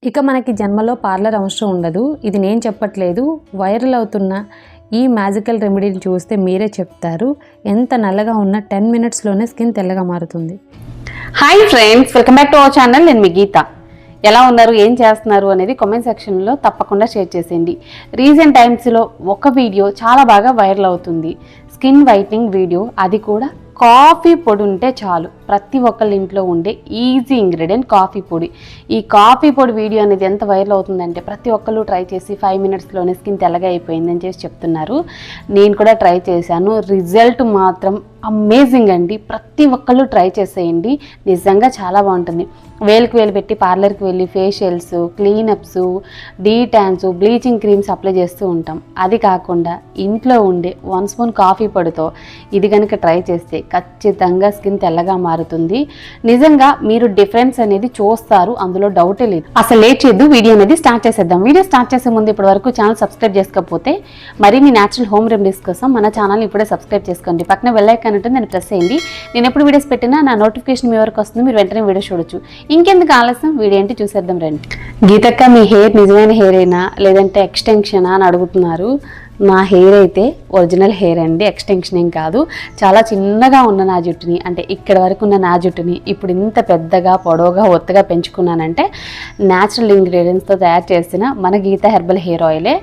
ఇక మనకి జన్మలో పార్లర్ అవసరం ఉండదు. ఇది నేను చెప్పట్లేదు, వైరల్ అవుతున్న ఈ మ్యాజికల్ రెమెడీని చూస్తే మీరే చెప్తారు. ఎంత నల్లగా ఉన్న 10 మినిట్స్లోనే స్కిన్ తెల్లగా మారుతుంది. Hi friends, welcome back to our channel. నేను మీ గీత. ఎలా ఉన్నారు, ఏం చేస్తున్నారు అనేది కామెంట్ సెక్షన్లో తప్పకుండా షేర్ చేసేయండి. రీసెంట్ టైమ్స్లో ఒక వీడియో చాలా బాగా వైరల్ అవుతుంది. స్కిన్ వైట్నింగ్ వీడియో, అది కూడా కాఫీ పొడి ఉంటే చాలు. ప్రతి ఒక్కళ్ళ ఇంట్లో ఉండే ఈజీ ఇంగ్రీడియంట్ కాఫీ పొడి. ఈ కాఫీ పొడి వీడియో అనేది ఎంత వైరల్ అవుతుందంటే ప్రతి ఒక్కళ్ళు ట్రై చేసి 5 మినిట్స్లోనే స్కిన్ తెల్లగా అయిపోయిందని చేసి చెప్తున్నారు. నేను కూడా ట్రై చేశాను. రిజల్ట్ మాత్రం అమేజింగ్ అండి. ప్రతి ఒక్కళ్ళు ట్రై చేసేయండి, నిజంగా చాలా బాగుంటుంది. వేలుకి వేలు పెట్టి పార్లర్కి వెళ్ళి facials, cleanups, detans, bleaching creams apply చేస్తూ ఉంటాం. అది కాకుండా ఇంట్లో ఉండే 1 స్పూన్ కాఫీ పొడితో ఇది కనుక ట్రై చేస్తే ఖచ్చితంగా స్కిన్ తెల్లగా మారుతుంది. నిజంగా మీరు డిఫరెన్స్ అనేది చూస్తారు, అందులో డౌటే లేదు. అసలు లేట్ చేయొద్దు, వీడియో అనేది స్టార్ట్ చేసేద్దాం. వీడియో స్టార్ట్ చేసే ముందు ఇప్పటి వరకు ఛానల్ సబ్స్క్రైబ్ చేసుకోకపోతే మరిన్ని న్యాచురల్ హోమ్ రెమెడీస్ కోసం మన ఛానల్ ఇప్పుడే సబ్స్క్రైబ్ చేసుకోండి. పక్కన బెల్ ఐకాన్ ఉంటుంది, దాన్ని ప్రెస్ చేయండి. నేను ఎప్పుడు వీడియోస్ పెట్టినా నా నోటిఫికేషన్ మీ వరకు వస్తుంది, మీరు వెంటనే వీడియో చూడొచ్చు. ఇంకెందుకు ఆలస్యం, వీడియో ఏంటి చూసేద్దాం రండి. గీతక్క, మీ హెయిర్ నిజమైన హెయిర్ అయినా లేదంటే ఎక్స్టెన్షనా అని అడుగుతున్నారు. నా హెయిర్ అయితే ఒరిజినల్ హెయిర్ అండి, ఎక్స్టెన్షన్ ఏం కాదు. చాలా చిన్నగా ఉన్న నా జుట్టుని, అంటే ఇక్కడ వరకు ఉన్న నా జుట్టుని ఇప్పుడు ఇంత పెద్దగా పొడవుగా ఒత్తగా పెంచుకున్నానంటే న్యాచురల్ ఇంగ్రీడియంట్స్తో తయారు చేసిన మన గీత హెర్బల్ హెయిర్ ఆయిలే.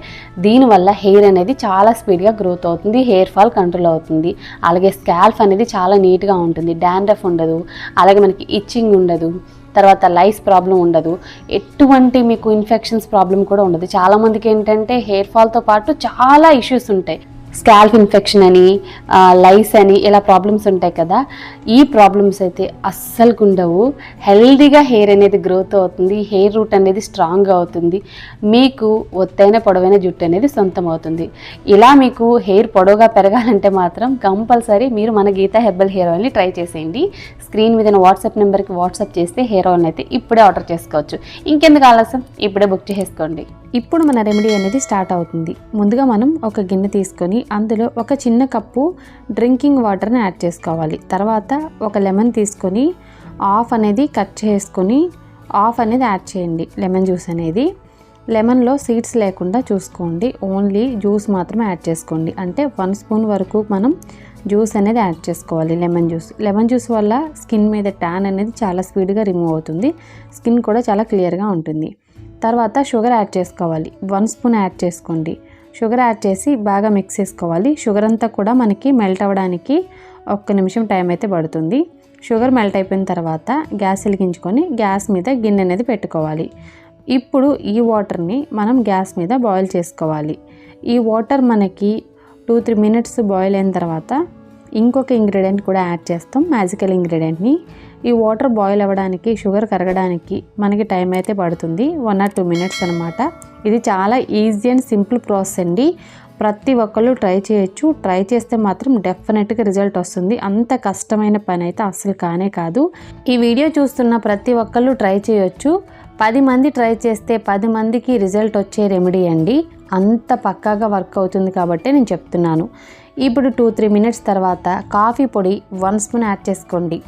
దీనివల్ల హెయిర్ అనేది చాలా స్పీడ్గా గ్రోత్ అవుతుంది, హెయిర్ ఫాల్ కంట్రోల్ అవుతుంది. అలాగే స్కాల్ఫ్ అనేది చాలా నీట్గా ఉంటుంది, డాండ్రఫ్ ఉండదు, అలాగే మనకి ఇచ్చింగ్ ఉండదు, తర్వాత లైస్ ప్రాబ్లం ఉండదు, ఎటువంటి మీకు ఇన్ఫెక్షన్స్ ప్రాబ్లం కూడా ఉండదు. చాలామందికి ఏంటంటే హెయిర్ ఫాల్తో పాటు చాలా ఇష్యూస్ ఉంటాయి. స్కాల్ఫ్ ఇన్ఫెక్షన్ అని, లైస్ అని, ఇలా ప్రాబ్లమ్స్ ఉంటాయి కదా. ఈ ప్రాబ్లమ్స్ అయితే అస్సలు ఉండవు. హెల్దీగా హెయిర్ అనేది గ్రోత్ అవుతుంది, హెయిర్ రూట్ అనేది స్ట్రాంగ్గా అవుతుంది, మీకు ఒత్తైన పొడవైన జుట్టు అనేది సొంతం అవుతుంది. ఇలా మీకు హెయిర్ పొడవుగా పెరగాలంటే మాత్రం కంపల్సరీ మీరు మన గీత హెర్బల్ హెయిర్ ఆయిల్ని ట్రై చేసేయండి. స్క్రీన్ మీద వాట్సాప్ నెంబర్కి వాట్సాప్ చేస్తే హెయిర్ ఆయిల్ని అయితే ఇప్పుడే ఆర్డర్ చేసుకోవచ్చు. ఇంకెందుకు ఆలస్యం, ఇప్పుడే బుక్ చేసుకోండి. ఇప్పుడు మన రెమెడీ అనేది స్టార్ట్ అవుతుంది. ముందుగా మనం ఒక గిన్నె తీసుకొని అందులో ఒక చిన్న కప్పు డ్రింకింగ్ వాటర్ని యాడ్ చేసుకోవాలి. తర్వాత ఒక లెమన్ తీసుకొని హాఫ్ అనేది కట్ చేసుకొని హాఫ్ అనేది యాడ్ చేయండి. లెమన్ జ్యూస్ అనేది, లెమన్లో సీడ్స్ లేకుండా చూసుకోండి, ఓన్లీ జ్యూస్ మాత్రమే యాడ్ చేసుకోండి. అంటే 1 స్పూన్ వరకు మనం జ్యూస్ అనేది యాడ్ చేసుకోవాలి. లెమన్ జ్యూస్ వల్ల స్కిన్ మీద ట్యాన్ అనేది చాలా స్పీడ్గా రిమూవ్ అవుతుంది, స్కిన్ కూడా చాలా క్లియర్గా ఉంటుంది. తర్వాత షుగర్ యాడ్ చేసుకోవాలి. 1 స్పూన్ యాడ్ చేసుకోండి. షుగర్ యాడ్ చేసి బాగా మిక్స్ చేసుకోవాలి. షుగర్ అంతా కూడా మనకి మెల్ట్ అవ్వడానికి 1 నిమిషం టైం అయితే పడుతుంది. షుగర్ మెల్ట్ అయిపోయిన తర్వాత గ్యాస్ వెలిగించుకొని గ్యాస్ మీద గిన్నె అనేది పెట్టుకోవాలి. ఇప్పుడు ఈ వాటర్ని మనం గ్యాస్ మీద బాయిల్ చేసుకోవాలి. ఈ వాటర్ మనకి 2-3 మినిట్స్ బాయిల్ అయిన తర్వాత ఇంకొక ఇంగ్రీడియంట్ కూడా యాడ్ చేస్తాం, మ్యాజికల్ ఇంగ్రీడియంట్ని. ఈ వాటర్ బాయిల్ అవ్వడానికి, షుగర్ కరగడానికి మనకి టైం అయితే పడుతుంది, 1 or 2 మినిట్స్ అనమాట. ఇది చాలా ఈజీ అండ్ సింపుల్ ప్రాసెస్ అండి. ప్రతి ఒక్కళ్ళు ట్రై చేయొచ్చు. ట్రై చేస్తే మాత్రం డెఫినెట్గా రిజల్ట్ వస్తుంది. అంత కష్టమైన పని అయితే అస్సలు కానే కాదు. ఈ వీడియో చూస్తున్న ప్రతి ఒక్కళ్ళు ట్రై చేయొచ్చు. 10 మంది ట్రై చేస్తే 10 మందికి రిజల్ట్ వచ్చే రెమెడీ అండి. అంత పక్కాగా వర్క్ అవుతుంది కాబట్టి నేను చెప్తున్నాను. ఇప్పుడు 2-3 మినిట్స్ తర్వాత కాఫీ పొడి 1 స్పూన్ యాడ్ చేసుకోండి.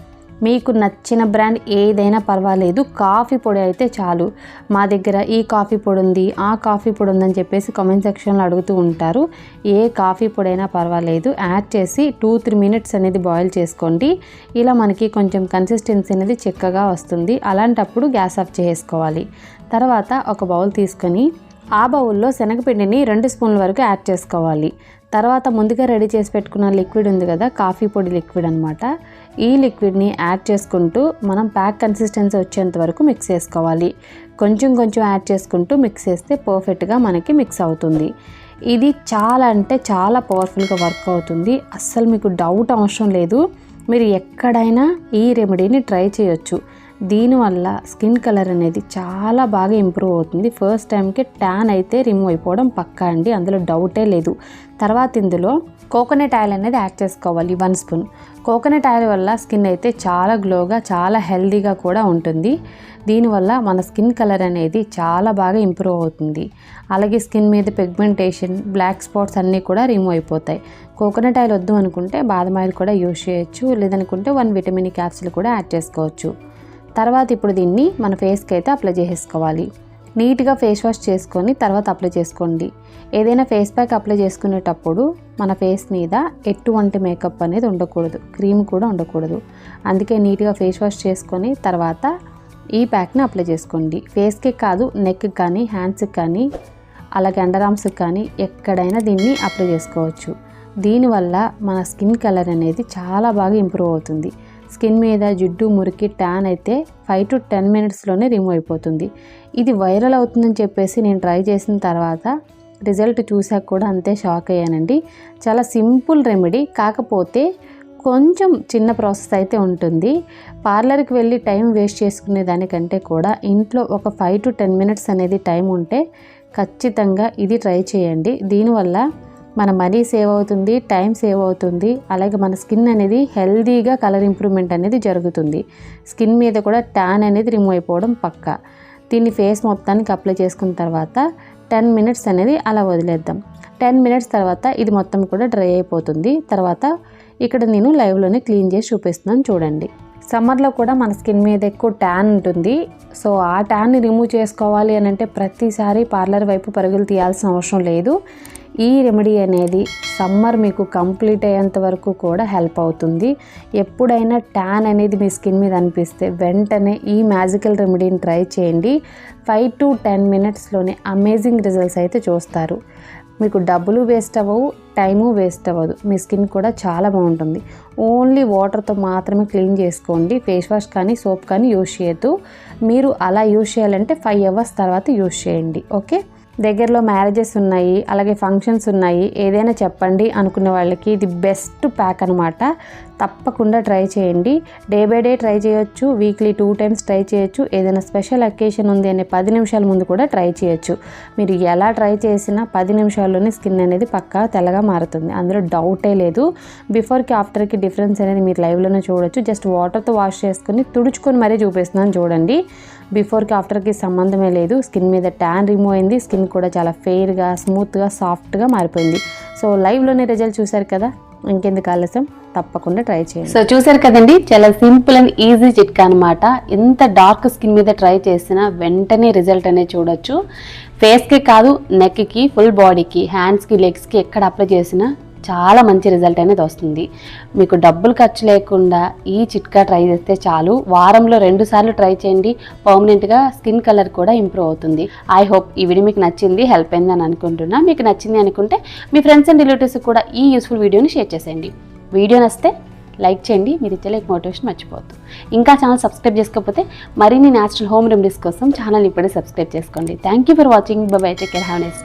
మీకు నచ్చిన బ్రాండ్ ఏదైనా పర్వాలేదు, కాఫీ పొడి అయితే చాలు. మా దగ్గర ఈ కాఫీ పొడి ఉంది, ఆ కాఫీ పొడి ఉందని చెప్పేసి కామెంట్ సెక్షన్లో అడుగుతూ ఉంటారు. ఏ కాఫీ పొడి అయినా పర్వాలేదు, యాడ్ చేసి 2-3 మినిట్స్ అనేది బాయిల్ చేసుకోండి. ఇలా మనకి కొంచెం కన్సిస్టెన్సీ అనేది చిక్కగా వస్తుంది. అలాంటప్పుడు గ్యాస్ ఆఫ్ చేసుకోవాలి. తర్వాత ఒక బౌల్ తీసుకొని ఆ బౌల్లో శనగపిండిని 2 స్పూన్ల వరకు యాడ్ చేసుకోవాలి. తర్వాత ముందుగా రెడీ చేసి పెట్టుకున్న లిక్విడ్ ఉంది కదా, కాఫీ పొడి లిక్విడ్ అనమాట. ఈ లిక్విడ్ని యాడ్ చేసుకుంటూ మనం ప్యాక్ కన్సిస్టెన్సీ వచ్చేంత వరకు మిక్స్ చేసుకోవాలి. కొంచెం కొంచెం యాడ్ చేసుకుంటూ మిక్స్ చేస్తే పర్ఫెక్ట్గా మనకి మిక్స్ అవుతుంది. ఇది చాలా అంటే చాలా పవర్ఫుల్గా వర్క్ అవుతుంది. అస్సలు మీకు డౌట్ అవసరం లేదు. మీరు ఎక్కడైనా ఈ రెమెడీని ట్రై చేయొచ్చు. దీనివల్ల స్కిన్ కలర్ అనేది చాలా బాగా ఇంప్రూవ్ అవుతుంది. ఫస్ట్ టైంకి ట్యాన్ అయితే రిమూవ్ అయిపోవడం పక్కా అండి, అందులో డౌటే లేదు. తర్వాత ఇందులో కోకోనట్ ఆయిల్ అనేది యాడ్ చేసుకోవాలి, 1 స్పూన్. కోకోనట్ ఆయిల్ వల్ల స్కిన్ అయితే చాలా గ్లోగా, చాలా హెల్దీగా కూడా ఉంటుంది. దీనివల్ల మన స్కిన్ కలర్ అనేది చాలా బాగా ఇంప్రూవ్ అవుతుంది. అలాగే స్కిన్ మీద పిగ్మెంటేషన్, బ్లాక్ స్పాట్స్ అన్నీ కూడా రిమూవ్ అయిపోతాయి. కోకోనట్ ఆయిల్ వద్దు అనుకుంటే బాదం ఆయిల్ కూడా యూజ్ చేయొచ్చు, లేదనుకుంటే 1 విటమిన్ క్యాప్సూల్ కూడా యాడ్ చేసుకోవచ్చు. తర్వాత ఇప్పుడు దీన్ని మన ఫేస్కి అయితే అప్లై చేసుకోవాలి. నీట్గా ఫేస్ వాష్ చేసుకొని తర్వాత అప్లై చేసుకోండి. ఏదైనా ఫేస్ ప్యాక్ అప్లై చేసుకునేటప్పుడు మన ఫేస్ మీద ఎటువంటి మేకప్ అనేది ఉండకూడదు, క్రీమ్ కూడా ఉండకూడదు. అందుకే నీట్గా ఫేస్ వాష్ చేసుకొని తర్వాత ఈ ప్యాక్ని అప్లై చేసుకోండి. ఫేస్కి కాదు, నెక్కి కానీ, హ్యాండ్స్కి కానీ, అలాగే అండర్ ఆర్మ్స్కి కానీ ఎక్కడైనా దీన్ని అప్లై చేసుకోవచ్చు. దీనివల్ల మన స్కిన్ కలర్ అనేది చాలా బాగా ఇంప్రూవ్ అవుతుంది. స్కిన్ మీద జిడ్డు, మురికి, ట్యాన్ అయితే 5 to 10 మినిట్స్లోనే రిమూవ్ అయిపోతుంది. ఇది వైరల్ అవుతుందని చెప్పేసి నేను ట్రై చేసిన తర్వాత రిజల్ట్ చూసాక కూడా అంతే షాక్ అయ్యానండి. చాలా సింపుల్ రెమెడీ, కాకపోతే కొంచెం చిన్న ప్రాసెస్ అయితే ఉంటుంది. పార్లర్కి వెళ్ళి టైం వేస్ట్ చేసుకునే దానికంటే కూడా ఇంట్లో ఒక 5 to 10 మినిట్స్ అనేది టైం ఉంటే ఖచ్చితంగా ఇది ట్రై చేయండి. దీనివల్ల మన మనీ సేవ్ అవుతుంది, టైం సేవ్ అవుతుంది, అలాగే మన స్కిన్ అనేది హెల్దీగా కలర్ ఇంప్రూవ్మెంట్ అనేది జరుగుతుంది. స్కిన్ మీద కూడా ట్యాన్ అనేది రిమూవ్ అయిపోవడం పక్కా. దీన్ని ఫేస్ మొత్తానికి అప్లై చేసుకున్న తర్వాత 10 మినిట్స్ అనేది అలా వదిలేద్దాం. 10 మినిట్స్ తర్వాత ఇది మొత్తం కూడా డ్రై అయిపోతుంది. తర్వాత ఇక్కడ నేను లైవ్లోనే క్లీన్ చేసి చూపిస్తున్నాను చూడండి. సమ్మర్లో కూడా మన స్కిన్ మీద ఎక్కువ ట్యాన్ ఉంటుంది. సో ఆ ట్యాన్ని రిమూవ్ చేసుకోవాలి అని అంటే ప్రతిసారి పార్లర్ వైపు పరుగులు తీయాల్సిన అవసరం లేదు. ఈ రెమెడీ అనేది సమ్మర్ మీకు కంప్లీట్ అయ్యేంత వరకు కూడా హెల్ప్ అవుతుంది. ఎప్పుడైనా ట్యాన్ అనేది మీ స్కిన్ మీద అనిపిస్తే వెంటనే ఈ మ్యాజికల్ రెమెడీని ట్రై చేయండి. 5 to 10 మినిట్స్లోనే అమేజింగ్ రిజల్ట్స్ అయితే చూస్తారు. మీకు డబ్బులు వేస్ట్ అవ్వవు, టైము వేస్ట్ అవ్వదు, మీ స్కిన్ కూడా చాలా బాగుంటుంది. ఓన్లీ వాటర్తో మాత్రమే క్లీన్ చేసుకోండి. ఫేస్ వాష్ కానీ సోప్ కానీ యూజ్ చేయొద్దు. మీరు అలా యూజ్ చేయాలంటే 5 అవర్స్ తర్వాత యూజ్ చేయండి. ఓకే, దగ్గరలో మ్యారేజెస్ ఉన్నాయి, అలాగే ఫంక్షన్స్ ఉన్నాయి, ఏదైనా చెప్పండి అనుకునే వాళ్ళకి ఇది బెస్ట్ ప్యాక్ అనమాట. తప్పకుండా ట్రై చేయండి. డే బై డే ట్రై చేయొచ్చు, వీక్లీ 2 times ట్రై చేయొచ్చు. ఏదైనా స్పెషల్ అకేషన్ ఉంది అనే 10 నిమిషాల ముందు కూడా ట్రై చేయొచ్చు. మీరు ఎలా ట్రై చేసినా 10 నిమిషాల్లోనే స్కిన్ అనేది పక్కా తెల్లగా మారుతుంది, అందులో డౌటే లేదు. బిఫోర్కి ఆఫ్టర్కి డిఫరెన్స్ అనేది మీరు లైవ్లోనే చూడొచ్చు. జస్ట్ వాటర్తో వాష్ చేసుకొని తుడుచుకొని మరీ చూపిస్తున్నాను చూడండి. బిఫోర్కి ఆఫ్టర్కి సంబంధమే లేదు. స్కిన్ మీద ట్యాన్ రిమూవ్ అయింది, స్కిన్ కూడా చాలా ఫెయిర్గా, స్మూత్గా, సాఫ్ట్గా మారిపోయింది. సో లైవ్లోనే రిజల్ట్ చూశారు కదా, ఇంకెందుకు ఆలస్యం, తప్పకుండా ట్రై చేయండి. సో చూసారు కదండి, చాలా సింపుల్ అండ్ ఈజీ చిట్కా అనమాట. ఎంత డార్క్ స్కిన్ మీద ట్రై చేసినా వెంటనే రిజల్ట్ అనేది చూడొచ్చు. ఫేస్కి కాదు, నెక్కి, ఫుల్ బాడీకి, హ్యాండ్స్కి, లెగ్స్కి ఎక్కడ అప్లై చేసినా చాలా మంచి రిజల్ట్ అనేది వస్తుంది. మీకు డబ్బులు ఖర్చు లేకుండా ఈ చిట్కా ట్రై చేస్తే చాలు. వారంలో 2 సార్లు ట్రై చేయండి, పర్మనెంట్గా స్కిన్ కలర్ కూడా ఇంప్రూవ్ అవుతుంది. ఐ హోప్ ఈ వీడియో మీకు నచ్చింది, హెల్ప్ అయింది అని అనుకుంటున్నా. మీకు నచ్చింది అనుకుంటే మీ ఫ్రెండ్స్ అండ్ రిలేటివ్స్ కూడా ఈ యూస్ఫుల్ వీడియోని షేర్ చేసేయండి. వీడియో నచ్చితే లైక్ చేయండి, మీరు ఇచ్చే లైక్ మోటివేషన్ మర్చిపోవద్దు. ఇంకా ఛానల్ సబ్స్క్రైబ్ చేసుకోకపోతే మరిన్ని న్యాచురల్ హోమ్ రెమెడీస్ కోసం ఛానల్ ఇప్పుడే సబ్స్క్రైబ్ చేసుకోండి. Thank you for watching. By by, take care, have a nice day.